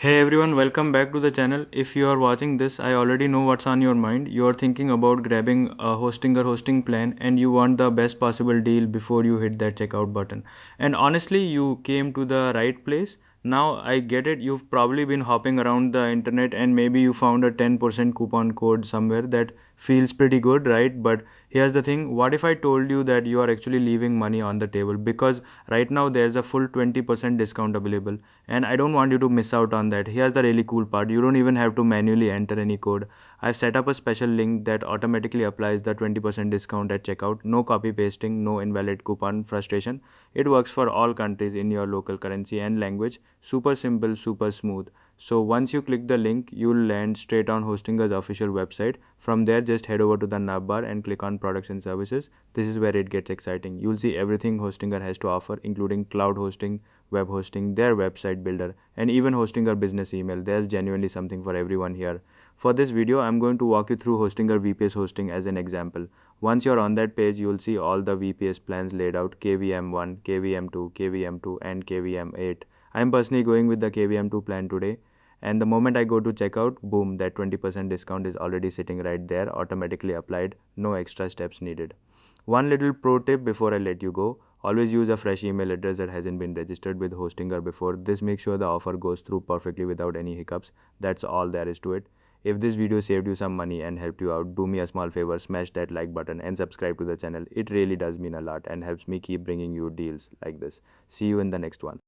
Hey everyone, welcome back to the channel. If you are watching this, I already know what's on your mind. You are thinking about grabbing a Hostinger hosting plan and you want the best possible deal before you hit that checkout button. And honestly, you came to the right place. Now I get it. You've probably been hopping around the internet and maybe you found a 10% coupon code somewhere that feels pretty good, right? But here's the thing, what if I told you that you are actually leaving money on the table? Because right now there's a full 20% discount available and I don't want you to miss out on that. Here's the really cool part, you don't even have to manually enter any code. I've set up a special link that automatically applies the 20% discount at checkout. No copy pasting, no invalid coupon frustration. It works for all countries in your local currency and language. Super simple, super smooth. So once you click the link, you'll land straight on Hostinger's official website. From there, just head over to the navbar and click on products and services. This is where it gets exciting. You'll see everything Hostinger has to offer, including cloud hosting, web hosting, their website builder, and even Hostinger business email. There's genuinely something for everyone here. For this video, I'm going to walk you through Hostinger VPS hosting as an example. Once you're on that page, you'll see all the VPS plans laid out: KVM1, KVM2, KVM2, and KVM8. I'm personally going with the KVM2 plan today. And the moment I go to checkout, boom, that 20% discount is already sitting right there, automatically applied, no extra steps needed. One little pro tip before I let you go: always use a fresh email address that hasn't been registered with Hostinger before. This makes sure the offer goes through perfectly without any hiccups. That's all there is to it. If this video saved you some money and helped you out, do me a small favor, smash that like button and subscribe to the channel. It really does mean a lot and helps me keep bringing you deals like this. See you in the next one.